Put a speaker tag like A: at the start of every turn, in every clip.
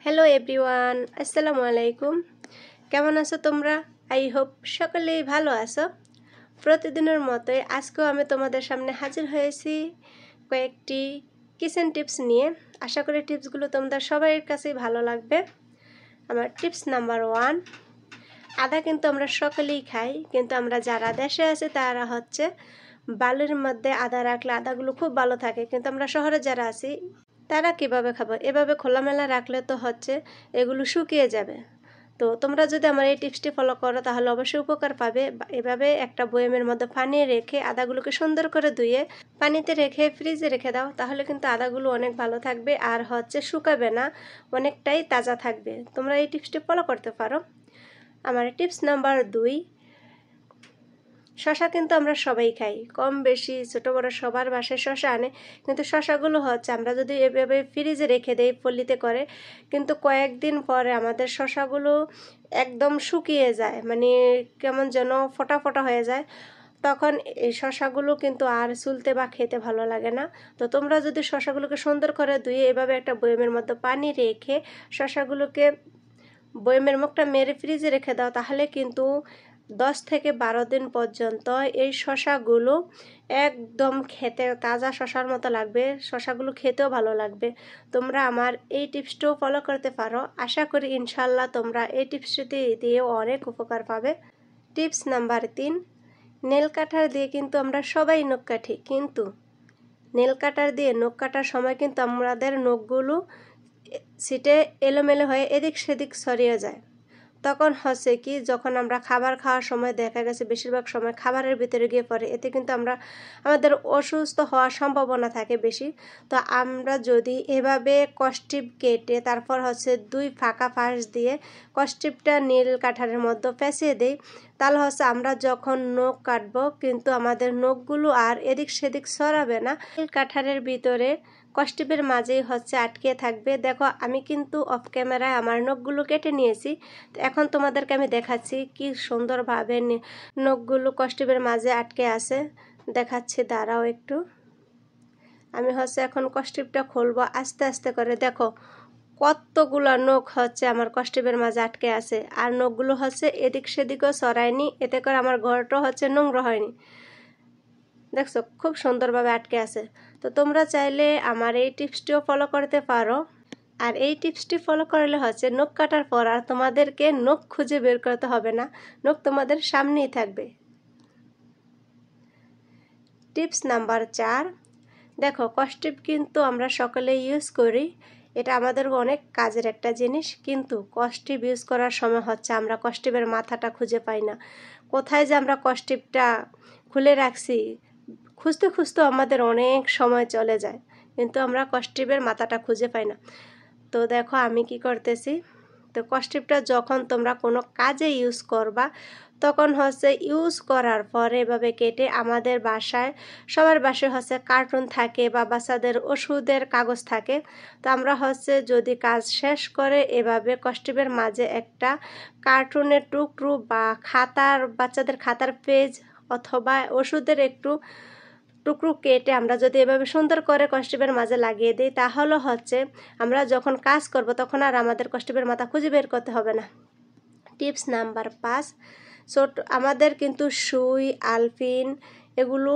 A: Hello everyone, আসসালামু আলাইকুম। কেমন আছো তোমরা? আই হোপ সকলেই ভালো আছো। প্রতিদিনের মতোই আজকেও আমি তোমাদের সামনে হাজির হয়েছি কয়েকটি কিচেন টিপস নিয়ে। আশা করি টিপসগুলো তোমাদের সবার কাছেই ভালো লাগবে। আমার টিপস নাম্বার 1, আদা কিন্তু আমরা সকলেই খাই, কিন্তু আমরা যারা দেশে আছে তারা হচ্ছে বালুর মধ্যে আদা রাখলে আদাগুলো খুব ভালো থাকে, কিন্তু আমরা শহরে যারা আছি তারা কিভাবে খাবো? এভাবে খোলামেলা রাখলে তো হচ্ছে এগুলো শুকিয়ে যাবে। তো তোমরা যদি আমার এই টিপসটি ফলো করো তাহলে অবশ্যই উপকার পাবে। এভাবে একটা বয়ামের মধ্যে পানি রেখে আদাগুলোকে সুন্দর করে ধুয়ে পানিতে রেখে ফ্রিজে রেখে দাও, তাহলে কিন্তু আদাগুলো অনেক ভালো থাকবে আর হচ্ছে শুকাবে না, অনেকটাই তাজা থাকবে। তোমরা এই টিপসটি ফলো করতে পারো। আমার টিপস নাম্বার 2, শশা কিন্তু আমরা সবাই খাই, কম বেশি ছোট বড় সবার বাসায় শশা আনে, কিন্তু শশাগুলো হচ্ছে আমরা যদি এভাবে ফ্রিজে রেখে দেই পল্লিতে করে, কিন্তু কয়েকদিন পরে আমাদের শশাগুলো একদম শুকিয়ে যায়, মানে কেমন যেন ফোটা ফোটা হয়ে যায়। তখন এই শশাগুলো কিন্তু আর চুলতে বা খেতে ভালো লাগে না। তো তোমরা যদি শশাগুলোকে সুন্দর করে ধুয়ে এভাবে একটা বয়ামের মধ্যে পানি রেখে শশাগুলোকে বয়ামের মুখটা মেরে ফ্রিজে রেখে দাও, তাহলে কিন্তু 10 থেকে 12 দিন পর্যন্ত এই শশাগুলো একদম খেতে তাজা শশার মতো লাগবে, শশাগুলো খেতেও ভালো লাগবে। তোমরা আমার এই টিপসটাও ফলো করতে পারো। আশা করি ইনশাল্লাহ তোমরা এই টিপসটি দিয়েও অনেক উপকার পাবে। টিপস নাম্বার 3, নেল কাটার দিয়ে কিন্তু আমরা সবাই নখ কাটি, কিন্তু নেল কাটার দিয়ে নখ কাটার সময় কিন্তু আমাদের নখগুলো সিটে এলোমেলো হয়ে এদিক সেদিক ছড়িয়ে যায়। তখন হচ্ছে কি, যখন আমরা খাবার খাওয়ার সময় দেখা গেছে বেশিরভাগ সময় খাবারের ভিতরে গিয়ে পড়ে, এতে কিন্তু আমাদের অসুস্থ হওয়ার সম্ভাবনা থাকে বেশি। তো আমরা যদি এভাবে কষ্টিপ কেটে তারপর হচ্ছে 2 ফাঁকা ফাঁস দিয়ে কষ্টিপটা নীল কাঠারের মধ্যে পেঁচিয়ে দেই, তাহলে হচ্ছে আমরা যখন নখ কাটবো কিন্তু আমাদের নখগুলো আর এদিক সেদিক ছড়াবে না, নীল কাঠারের ভিতরে কষ্টিপের মাঝেই হচ্ছে আটকে থাকবে। দেখো আমি কিন্তু অফ ক্যামেরায় আমার নখগুলো কেটে নিয়েছি, এখন তোমাদেরকে আমি দেখাচ্ছি কি সুন্দরভাবে নখগুলো কষ্টিপের মাঝে আটকে আছে। দেখাচ্ছি, দাঁড়াও একটু। আমি হচ্ছে এখন কষ্টিপটা খুলবো আস্তে আস্তে করে। দেখো কতগুলো নখ হচ্ছে আমার কষ্টিপের মাঝে আটকে আছে, আর নখগুলো হচ্ছে এদিক সেদিকও সরায়নি, এতে করে আমার ঘরটা হচ্ছে নোংরা হয়নি। দেখছো খুব সুন্দরভাবে আটকে আছে। তো তোমরা চাইলে আমার এই টিপসটিও ফলো করতে পারো। আর এই টিপসটি ফলো করলে হচ্ছে নখ কাটার পর আর তোমাদেরকে নখ খুঁজে বের করতে হবে না, নখ তোমাদের সামনেই থাকবে। টিপস নাম্বার 4, দেখো কষ্টিপ কিন্তু আমরা সকলে ইউজ করি, এটা আমাদের অনেক কাজের একটা জিনিস, কিন্তু কষ্টিপ ইউজ করার সময় হচ্ছে আমরা কষ্টিপের মাথাটা খুঁজে পাই না। কোথায় যে আমরা কষ্টিপটা খুলে রাখছি খুঁজতে খুঁজতে আমাদের অনেক সময় চলে যায়, কিন্তু আমরা কষ্টিপের মাথাটা খুঁজে পাই না। তো দেখো আমি কি করতেছি, তো কষ্টিপটা যখন তোমরা কোনো কাজে ইউজ করবা তখন হচ্ছে ইউজ করার পরে এভাবে কেটে, আমাদের বাসায় সবার বাসায় হচ্ছে কার্টুন থাকে বা বাচ্চাদের ওষুধের কাগজ থাকে, তো আমরা হচ্ছে যদি কাজ শেষ করে এভাবে কষ্টিপের মাঝে একটা কার্টুনের টুকরো বা খাতার বাচ্চাদের খাতার পেজ অথবা ওষুধের একটু টুকরো কেটে আমরা যদি এভাবে সুন্দর করে কষ্টিপের মাঝে লাগিয়ে দিই, তাহলে হচ্ছে আমরা যখন কাজ করব তখন আর আমাদের কষ্টিপের মাথা খুঁজে বের করতে হবে না। টিপস নাম্বার 5, আমাদের কিন্তু সুই আলপিন এগুলো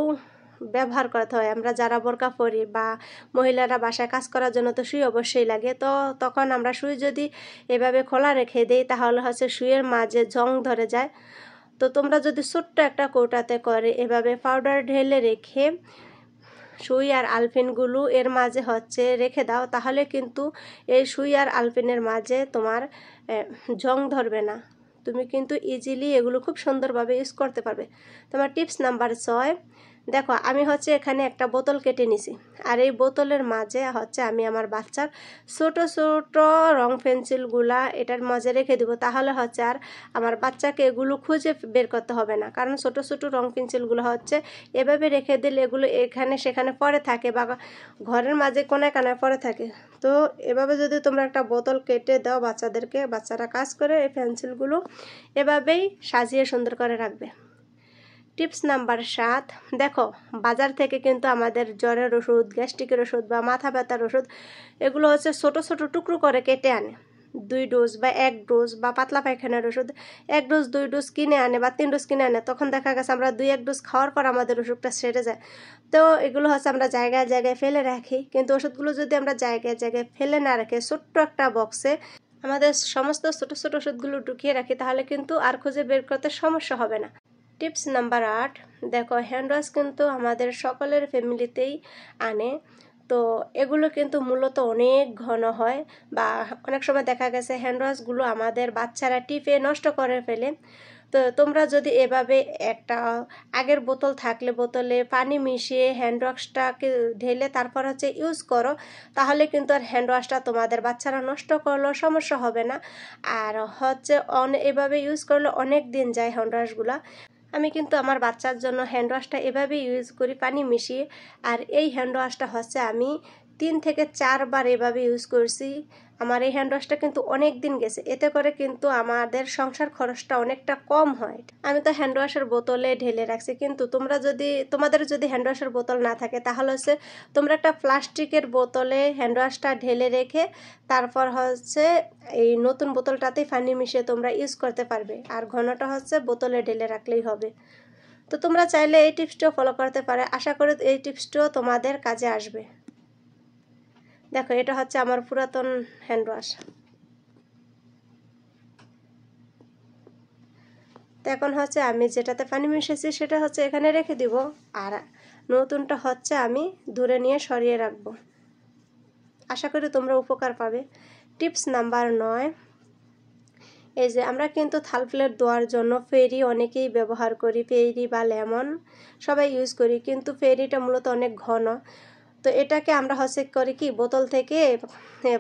A: ব্যবহার করতে হয়। আমরা যারা বোরকা পরি বা মহিলারা বাসায় কাজ করার জন্য তো সুই অবশ্যই লাগে, তো তখন আমরা সুই যদি এভাবে খোলা রেখে দিই তাহলে হচ্ছে সুইয়ের মাঝে জং ধরে যায়। তো তোমরা যদি ছোট্ট একটা কৌটাতে করে এভাবে পাউডার ঢেলে রেখে সুই আর আলপিনগুলো এর মাঝে হচ্ছে রেখে দাও, তাহলে কিন্তু এই সুই আর আলপিনের মাঝে তোমার জং ধরবে না, তুমি কিন্তু ইজিলি এগুলো খুব সুন্দরভাবে ইউজ করতে পারবে। তোমার টিপস নাম্বার 6, দেখো আমি হচ্ছে এখানে একটা বোতল কেটে নিছি, আর এই বোতলের মাঝে হচ্ছে আমি আমার বাচ্চার ছোট ছোট রং পেন্সিলগুলা এটার মাঝে রেখে দিব, তাহলে হচ্ছে আর আমার বাচ্চাকে এগুলো খুঁজে বের করতে হবে না, কারণ ছোট ছোট রং পেন্সিলগুলো হচ্ছে এভাবে রেখে দিলে এগুলো এখানে সেখানে পড়ে থাকে বা ঘরের মাঝে কোনায় কানায় পড়ে থাকে। তো এভাবে যদি তোমরা একটা বোতল কেটে দাও বাচ্চাদেরকে, বাচ্চারা কাজ করে এই পেন্সিলগুলো এভাবেই সাজিয়ে সুন্দর করে রাখবে। টিপস নাম্বার 7, দেখো বাজার থেকে কিন্তু আমাদের জ্বরের ওষুধ, গ্যাস্ট্রিকের ওষুধ বা মাথা ব্যথার ওষুধ এগুলো হচ্ছে ছোট ছোট টুকরো করে কেটে আনে। 2 ডোজ বা 1 ডোজ বা পাতলা পায়খানার ওষুধ 1 ডোজ 2 ডোজ কিনে আনে বা 3 ডোজ কিনে আনে, তখন দেখা গেছে আমরা 2-1 ডোজ খাওয়ার পর আমাদের অসুখটা সেরে যায়। তো এগুলো হচ্ছে আমরা জায়গায় জায়গায় ফেলে রাখি, কিন্তু ওষুধগুলো যদি আমরা জায়গায় জায়গায় ফেলে না রাখি, ছোট্ট একটা বক্সে আমাদের সমস্ত ছোট ছোট ওষুধগুলো ঢুকিয়ে রাখি, তাহলে কিন্তু আর খুঁজে বের করতে সমস্যা হবে না। টিপস নাম্বার 8, দেখো হ্যান্ড ওয়াশ কিন্তু আমাদের সকলের ফ্যামিলিতেই আনে। তো এগুলো কিন্তু মূলত অনেক ঘন হয়, বা অনেক সময় দেখা গেছে হ্যান্ড ওয়াশগুলো আমাদের বাচ্চারা টিপে নষ্ট করে ফেলে। তো তোমরা যদি এভাবে একটা আগের বোতল থাকলে বোতলে পানি মিশিয়ে হ্যান্ড ওয়াশটাকে ঢেলে তারপর হচ্ছে ইউজ করো, তাহলে কিন্তু আর হ্যান্ড ওয়াশটা তোমাদের বাচ্চারা নষ্ট করলেও সমস্যা হবে না। আর হচ্ছে এভাবে ইউজ করলে অনেক দিন যায় হ্যান্ড ওয়াশগুলো। আমি কিন্তু আমার বাচ্চার জন্য হ্যান্ড ওয়াশটা এভাবেই ইউজ করি, পানি মিশিয়ে। আর এই হ্যান্ড ওয়াশটা হচ্ছে আমি 3 থেকে 4 বার এভাবে ইউজ করছি। আমার এই হ্যান্ড ওয়াশটা কিন্তু অনেক দিন গেছে, এতে করে কিন্তু আমাদের সংসার খরচটা অনেকটা কম হয়। আমি তো হ্যান্ড ওয়াশের বোতলে ঢেলে রাখছি, কিন্তু তোমাদের যদি হ্যান্ড ওয়াশের বোতল না থাকে, তাহলে হচ্ছে তোমরা একটা প্লাস্টিকের বোতলে হ্যান্ড ওয়াশটা ঢেলে রেখে তারপর হচ্ছে এই নতুন বোতলটাতেই পানি মিশিয়ে তোমরা ইউজ করতে পারবে। আর ঘনটা হচ্ছে বোতলে ঢেলে রাখলেই হবে। তো তোমরা চাইলে এই টিপসটিও ফলো করতে পারো, আশা করি এই টিপসটিও তোমাদের কাজে আসবে। দেখো এটা হচ্ছে আমার পুরাতন হ্যান্ড ওয়াশ। তো এখন হচ্ছে আমি যেটাতে পানি মিশিয়েছি সেটা হচ্ছে এখানে রেখে দিব, আর নতুনটা হচ্ছে আমি দূরে নিয়ে সরিয়ে রাখবো। আশা করি তোমরা উপকার পাবে। টিপস নাম্বার 9, এই যে আমরা কিন্তু থাল প্লেট ধোয়ার জন্য ফেরি অনেকেই ব্যবহার করি, ফেরি বা লেমন সবাই ইউজ করি, কিন্তু ফেরিটা মূলত অনেক ঘন। তো এটাকে আমরা হচ্ছে করি কি, বোতল থেকে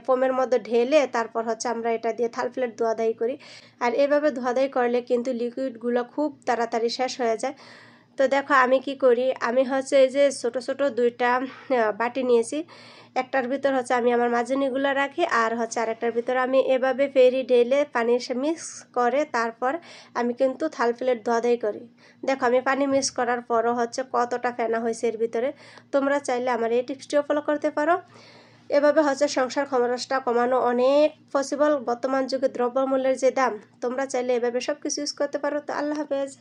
A: ফোমের মধ্যে ঢেলে তারপর হচ্ছে আমরা এটা দিয়ে থাল প্লেট ধোয়াধাই করি। আর এভাবে ধোয়াধাই করলে কিন্তু লিকুইডগুলো খুব তাড়াতাড়ি শেষ হয়ে যায়। তো দেখো আমি কি করি, আমি হচ্ছে এই যে ছোট ছোট 2টা বাটি নিয়েছি, একটার ভিতর হচ্ছে আমি আমার মাজনিগুলো রাখি, আর হচ্ছে আরেকটার ভিতর আমি এভাবে ফেরি ঢেলে পানির মিক্স করে তারপর আমি কিন্তু থাল প্লেট ধোয়াধাই করি। দেখো আমি পানি মিক্স করার পরও হচ্ছে কতটা ফেনা হয়েছে এর ভিতরে। তোমরা চাইলে আমার এই টিপসটিও ফলো করতে পারো। এভাবে হচ্ছে সংসার খরচটা কমানো অনেক পসিবল। বর্তমান যুগে দ্রব্যমূল্যের যে দাম, তোমরা চাইলে এভাবে সব কিছু ইউজ করতে পারো। তো আল্লাহ হাফেজ।